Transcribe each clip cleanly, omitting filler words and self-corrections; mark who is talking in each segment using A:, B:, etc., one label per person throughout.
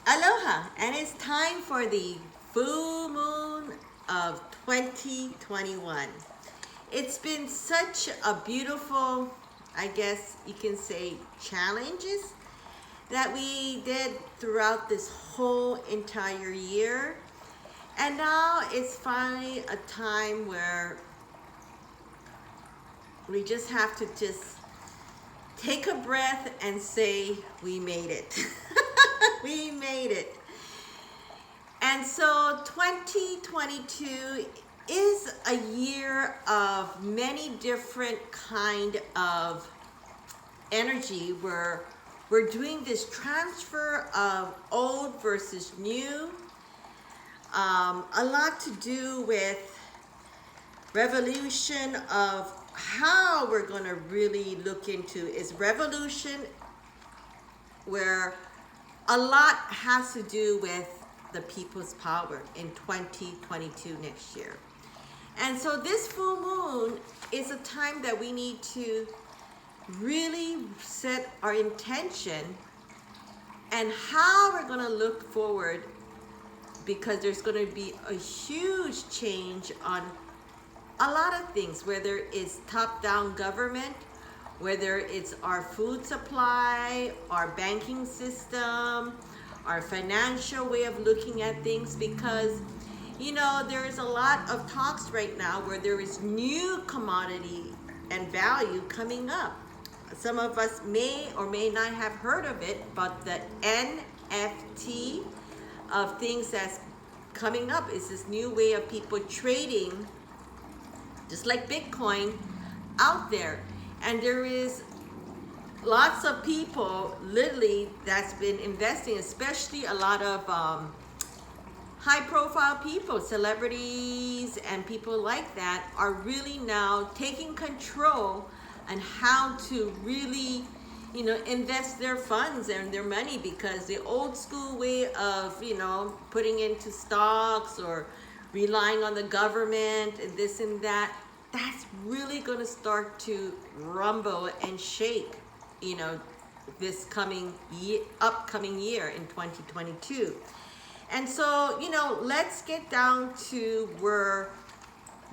A: Aloha, and it's time for the full moon of 2021. It's been such a beautiful, I guess you can say, challenges that we did throughout this whole entire year. And now it's finally a time where we just have to just take a breath and say, we made it. We made it. And so 2022 is a year of many different kind of energy where we're doing this transfer of old versus new. A lot to do with revolution of how we're going to really look into is revolution, where a lot has to do with the people's power in 2022 next year. And so this full moon is a time that we need to really set our intention and how we're going to look forward, because there's going to be a huge change on a lot of things, whether it's top-down government, whether it's our food supply, our banking system, our financial way of looking at things, because there's a lot of talks right now where there is new commodity and value coming up. Some of us may or may not have heard of it, but the NFT of things that's coming up is this new way of people trading, just like Bitcoin, out there. And there is lots of people literally that's been investing, especially a lot of high profile people, celebrities and people like that are really now taking control on how to really invest their funds and their money, because the old school way of putting into stocks or relying on the government and this and that, that's really going to start to rumble and shake this upcoming year in 2022. And so let's get down to where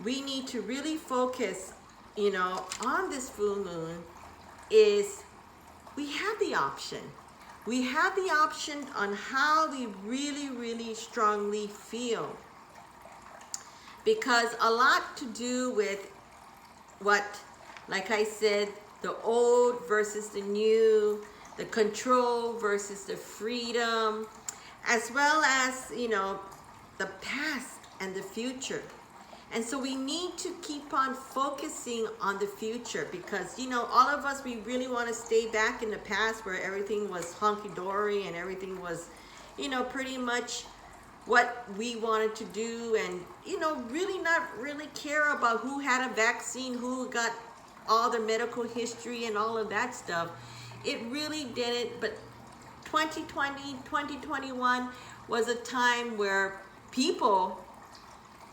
A: we need to really focus on this full moon. Is we have the option on how we really strongly feel, because a lot to do with what, like I said, the old versus the new, the control versus the freedom, as well as the past and the future. And so we need to keep on focusing on the future, because all of us, we really want to stay back in the past where everything was hunky-dory and everything was pretty much what we wanted to do, and really not really care about who had a vaccine, who got all the medical history and all of that stuff. It really didn't. But 2020, 2021 was a time where people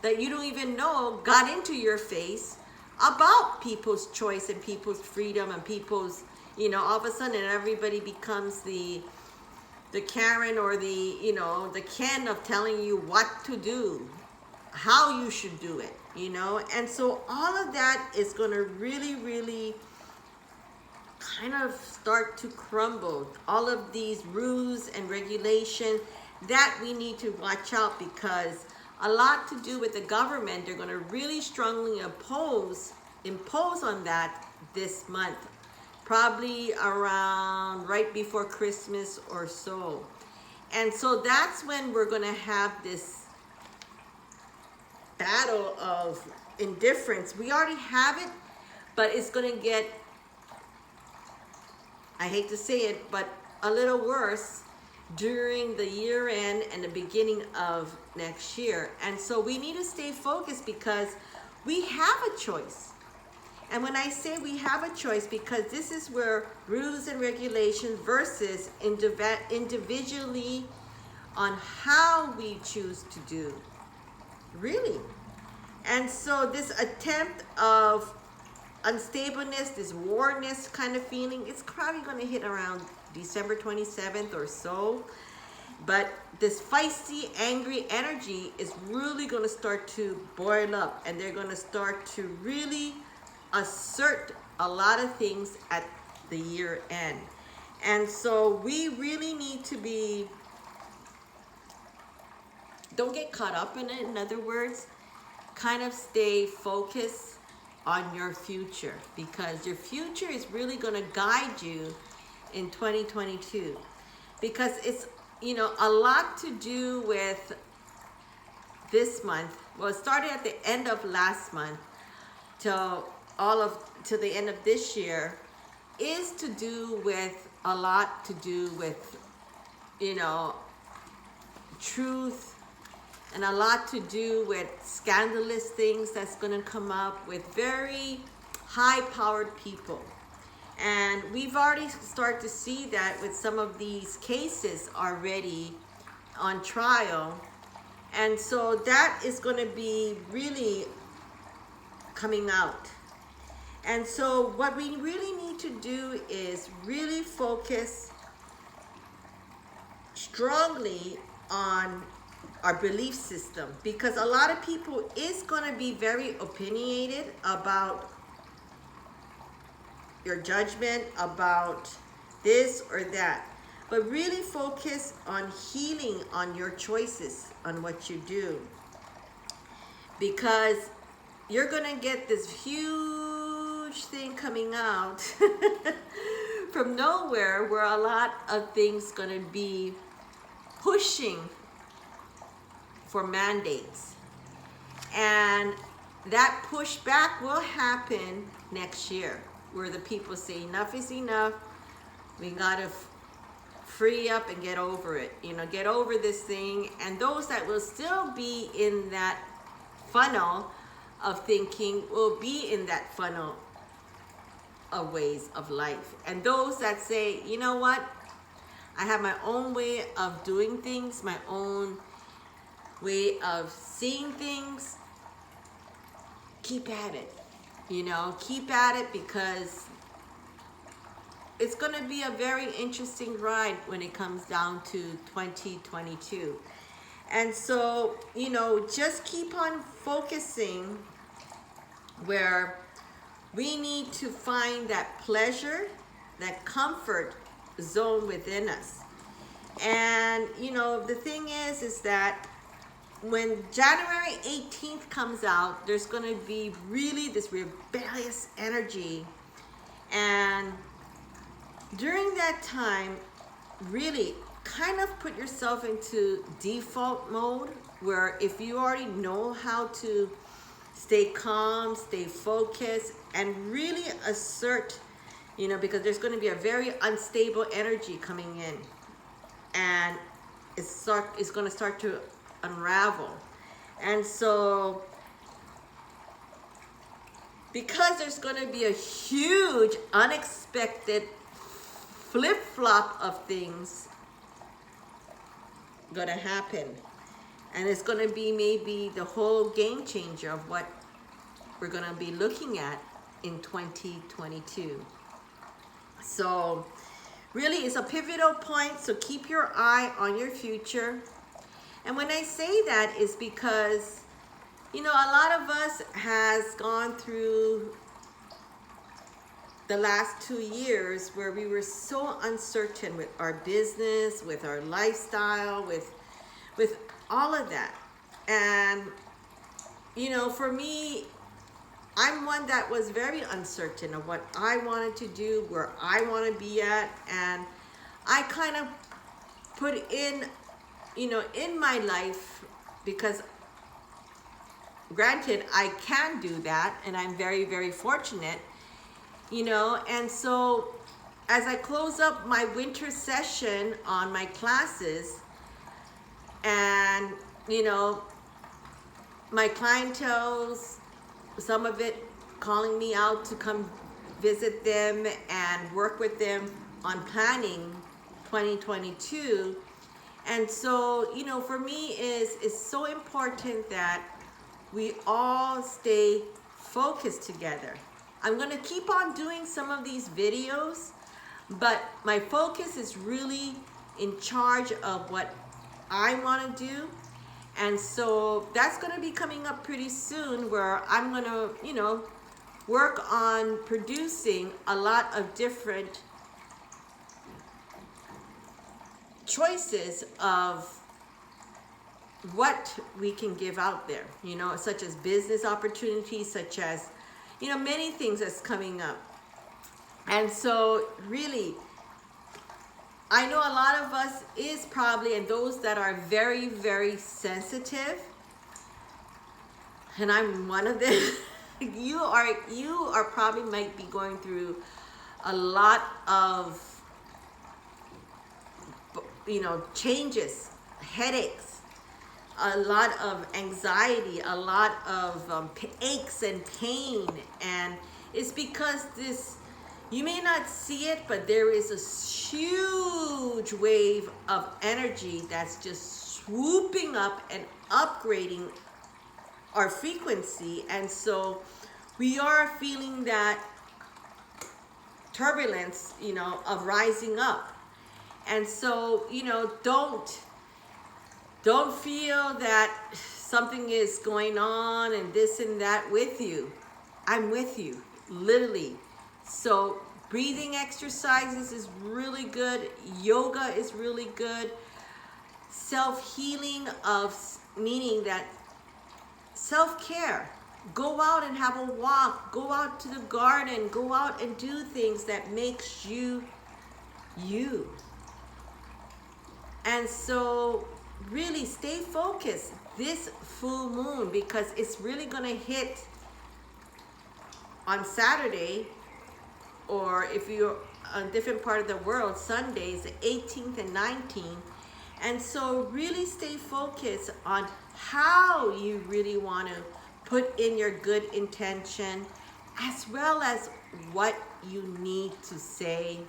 A: that you don't even know got into your face about people's choice and people's freedom and people's, all of a sudden everybody becomes the Karen or the Ken of telling you what to do, how you should do it, And so all of that is going to really kind of start to crumble. All of these rules and regulations that we need to watch out, because a lot to do with the government. They're going to really strongly impose on that this month, probably around right before Christmas or so. And so that's when we're going to have this battle of indifference. We already have it, but it's going to get, I hate to say it, but a little worse during the year end and the beginning of next year. And so we need to stay focused, because we have a choice. And when I say we have a choice, because this is where rules and regulations versus individually on how we choose to do, really. And so this attempt of unstableness, this warness kind of feeling, it's probably going to hit around December 27th or so. But this feisty, angry energy is really going to start to boil up, and they're going to start to really assert a lot of things at the year end. And so we really need to be, don't get caught up in it. In other words, kind of stay focused on your future, because your future is really going to guide you in 2022, because it's, you know, a lot to do with this month. Well, it started at the end of last month till the end of this year, is to do with a lot to do with, you know, truth, and a lot to do with scandalous things that's going to come up with very high-powered people. And we've already started to see that with some of these cases already on trial. And so that is going to be really coming out. And so what we really need to do is really focus strongly on our belief system, because a lot of people is going to be very opinionated about your judgment about this or that. But really focus on healing on your choices, on what you do, because you're going to get this huge thing coming out from nowhere, where a lot of things going to be pushing for mandates. And that pushback will happen next year, where the people say enough is enough. We gotta free up and get over it, you know, get over this thing. And those that will still be in that funnel of thinking will be in that funnel of ways of life. And those that say, you know what, I have my own way of doing things, my own way of seeing things, keep at it. You know, keep at it, because it's going to be a very interesting ride when it comes down to 2022. And so, you know, just keep on focusing where we need to find that pleasure, that comfort zone within us. And, you know, the thing is that when January 18th comes out, there's going to be really this rebellious energy. And during that time, really kind of put yourself into default mode, where if you already know how to stay calm, stay focused, and really assert, you know, because there's going to be a very unstable energy coming in. And it's going to start to unravel. And so because there's going to be a huge unexpected flip-flop of things going to happen, and it's going to be maybe the whole game changer of what we're going to be looking at in 2022. So really, it's a pivotal point, so keep your eye on your future. And when I say that is because, you know, a lot of us has gone through the last 2 years where we were so uncertain with our business, with our lifestyle, with all of that. And, you know, for me, I'm one that was very uncertain of what I wanted to do, where I want to be at. And I kind of put in, you know, in my life, because granted, I can do that, and I'm very, very fortunate, you know. And so as I close up my winter session on my classes, and, you know, my clientele's, some of it calling me out to come visit them and work with them on planning 2022. And so, you know, for me it's so important that we all stay focused together. I'm going to keep on doing some of these videos, but my focus is really in charge of what I want to do. And so that's going to be coming up pretty soon, where I'm going to, work on producing a lot of different choices of what we can give out there, such as business opportunities, such as, many things that's coming up. And so really, I know a lot of us is probably, and those that are very, very sensitive, and I'm one of them, you are probably might be going through a lot of, changes, headaches, a lot of anxiety, a lot of aches and pain. And it's because you may not see it, but there is a huge wave of energy that's just swooping up and upgrading our frequency. And so we are feeling that turbulence, of rising up. And so, don't feel that something is going on and this and that with you. I'm with you, literally. So breathing exercises is really good. Yoga is really good. Self-healing, meaning that self-care. Go out and have a walk. Go out to the garden. Go out and do things that makes you, you. And so really stay focused this full moon, because it's really going to hit on Saturday, or if you're on a different part of the world, Sundays, the 18th and 19th. And so really stay focused on how you really want to put in your good intention, as well as what you need to say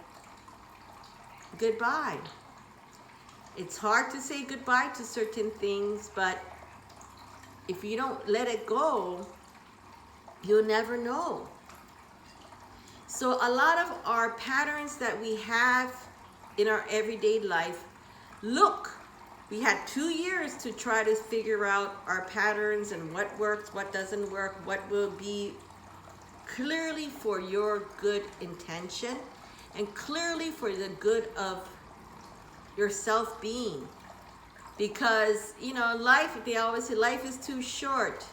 A: goodbye. It's hard to say goodbye to certain things, but if you don't let it go, you'll never know. So a lot of our patterns that we have in our everyday life, we had 2 years to try to figure out our patterns and what works, what doesn't work, what will be clearly for your good intention and clearly for the good of your self-being. Because, life, they always say life is too short.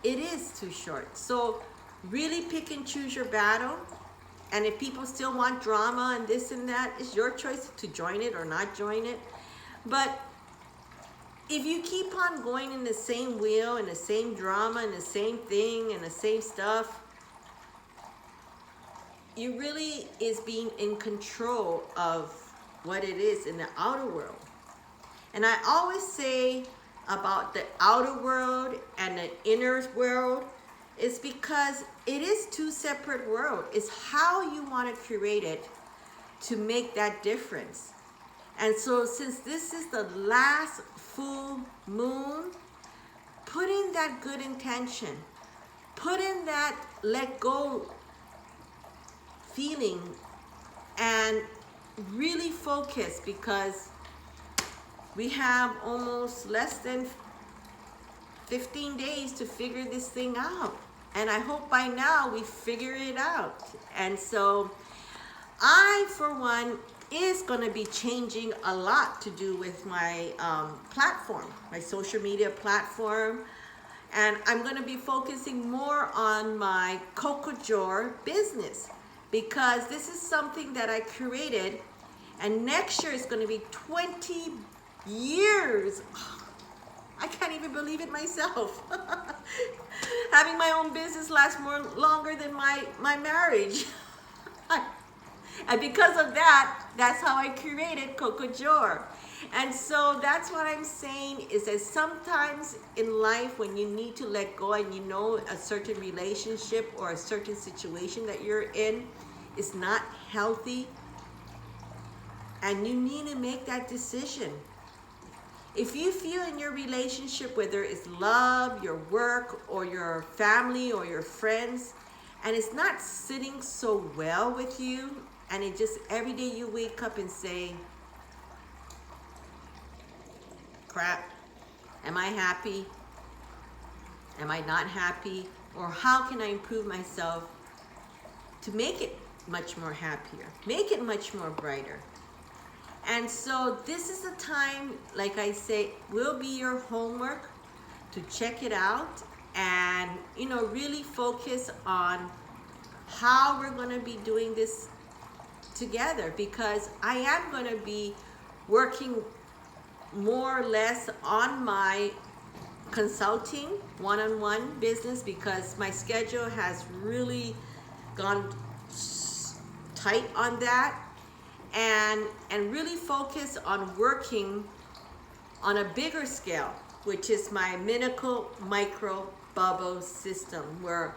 A: It is too short. So really pick and choose your battle. And if people still want drama and this and that, it's your choice to join it or not join it. But if you keep on going in the same wheel and the same drama and the same thing and the same stuff, you really is being in control of what it is in the outer world. And I always say about the outer world and the inner world is because it is two separate worlds. It's how you want to create it to make that difference. And so since this is the last full moon, put in that good intention. Put in that let go feeling and really focus, because we have almost less than 15 days to figure this thing out. And I hope by now we figure it out. And so I, for one, is going to be changing a lot to do with my platform, my social media platform. And I'm going to be focusing more on my Cocojor business, because this is something that I created, and next year is going to be 20 years. I can't even believe it myself. Having my own business lasts longer than my marriage. And because of that, that's how I created Cocojor. And so that's what I'm saying, is that sometimes in life when you need to let go and you know a certain relationship or a certain situation that you're in is not healthy, and you need to make that decision. If you feel in your relationship, whether it's love, your work, or your family, or your friends, and it's not sitting so well with you, and it just every day you wake up and say, crap. Am I happy? Am I not happy? Or how can I improve myself to make it much more happier, make it much more brighter? And so this is the time, like I say, will be your homework to check it out and, really focus on how we're going to be doing this together, because I am going to be working more or less on my consulting one-on-one business, because my schedule has really gone tight on that, and really focus on working on a bigger scale, which is my micro bubble system, where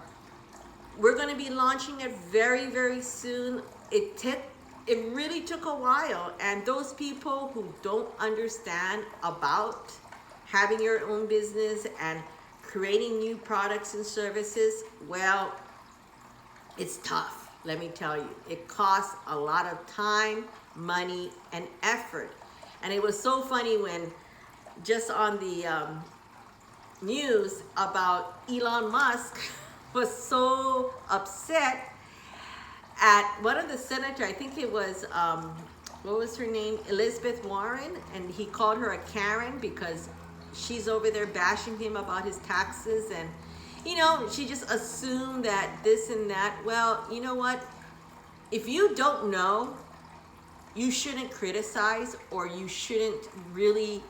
A: we're going to be launching it very, very soon. It really took a while, and those people who don't understand about having your own business and creating new products and services, well, it's tough, let me tell you. It costs a lot of time, money, and effort. And it was so funny when just on the news about Elon Musk was so upset at one of the senators, I think it was, what was her name? Elizabeth Warren, and he called her a Karen because she's over there bashing him about his taxes, and she just assumed that this and that. Well, you know what? If you don't know, you shouldn't criticize, or you shouldn't really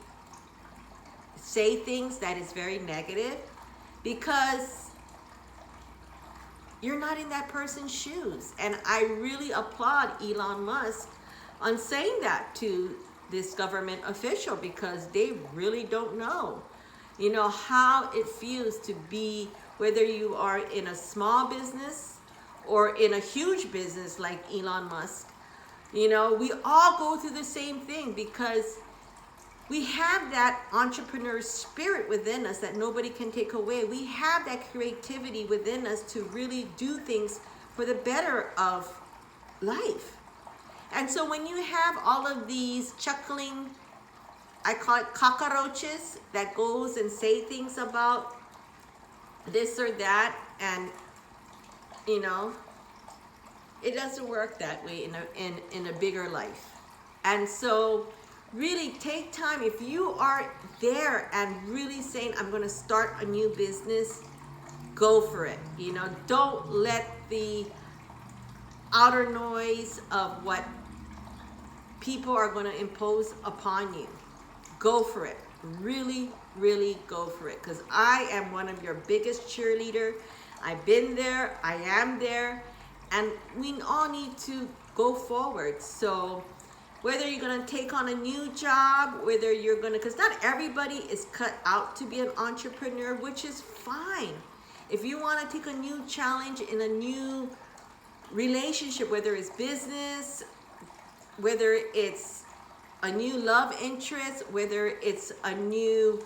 A: say things that is very negative, because you're not in that person's shoes. And I really applaud Elon Musk on saying that to this government official, because they really don't know, how it feels to be, whether you are in a small business or in a huge business like Elon Musk. We all go through the same thing, because we have that entrepreneur spirit within us that nobody can take away. We have that creativity within us to really do things for the better of life. And so when you have all of these chuckling, I call it cockroaches, that goes and say things about this or that, and it doesn't work that way in a bigger life. And so really take time. If you are there and really saying, I'm going to start a new business, go for it. Don't let the outer noise of what people are going to impose upon you. Go for it. Really, really go for it. Because I am one of your biggest cheerleader. I've been there. I am there. And we all need to go forward. So whether you're going to take on a new job, whether you're going to, because not everybody is cut out to be an entrepreneur, which is fine. If you want to take a new challenge in a new relationship, whether it's business, whether it's a new love interest, whether it's a new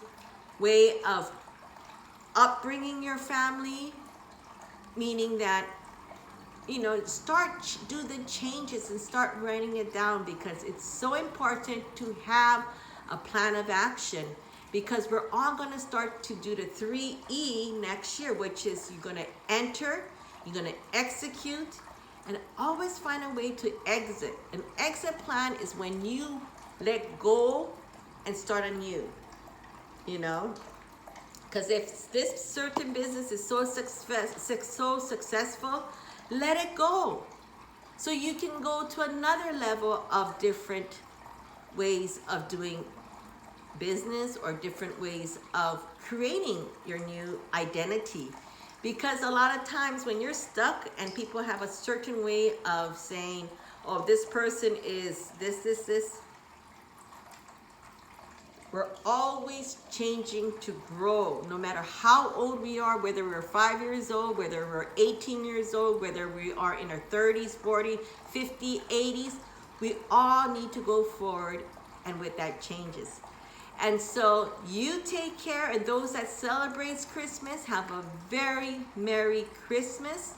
A: way of upbringing your family, meaning that do the changes and start writing it down, because it's so important to have a plan of action, because we're all going to start to do the 3E next year, which is you're going to enter, you're going to execute, and always find a way to exit. An exit plan is when you let go and start anew, because if this certain business is so successful, let it go, so you can go to another level of different ways of doing business, or different ways of creating your new identity. Because a lot of times when you're stuck and people have a certain way of saying, oh, this person is this, we're always changing to grow, no matter how old we are, whether we're 5 years old, whether we're 18 years old, whether we are in our 30s, 40s, 50s, 80s, we all need to go forward, and with that changes. And so you take care, and those that celebrate Christmas, have a very Merry Christmas,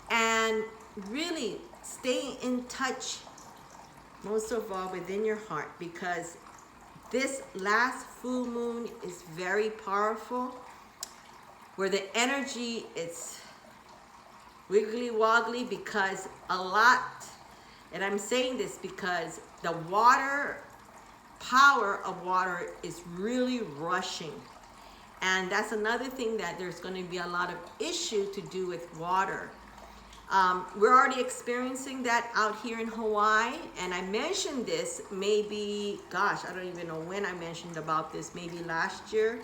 A: and really stay in touch, most of all within your heart, because this last full moon is very powerful, where the energy is wiggly woggly, because a lot, and I'm saying this because the power of water is really rushing. And that's another thing, that there's going to be a lot of issue to do with water. We're already experiencing that out here in Hawaii, and I mentioned this maybe, gosh, I don't even know when I mentioned about this, maybe last year,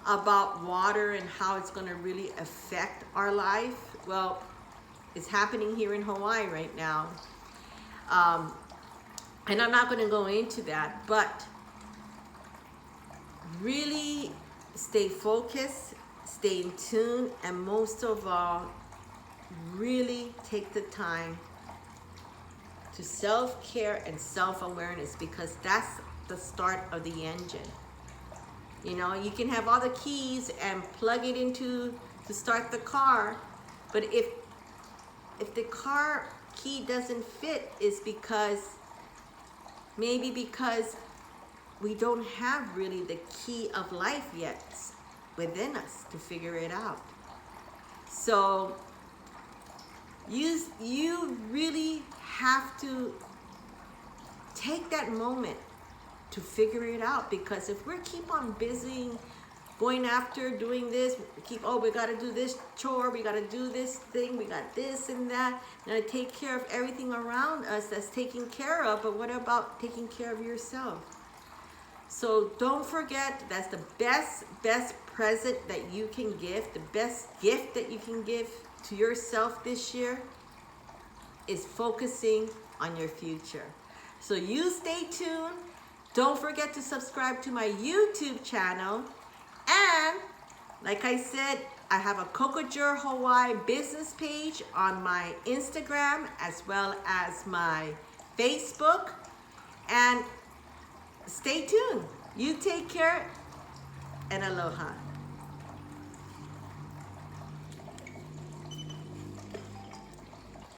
A: about water and how it's going to really affect our life. Well, it's happening here in Hawaii right now. And I'm not going to go into that, but really stay focused, stay in tune, and most of all, really take the time to self-care and self-awareness, because that's the start of the engine. You know, you can have all the keys and plug it into to start the car, but if the car key doesn't fit, it's maybe because we don't have really the key of life yet within us to figure it out. So you really have to take that moment to figure it out, because if we keep on busy going after doing this, we got to do this chore, we got to do this thing, we got this and that, and I take care of everything around us that's taken care of, but what about taking care of yourself? So don't forget, that's the best present that you can give, the best gift that you can give to yourself this year is focusing on your future. So you stay tuned. Don't forget to subscribe to my YouTube channel. And like I said, I have a Cocojor Hawaii business page on my Instagram as well as my Facebook. And stay tuned. You take care and aloha.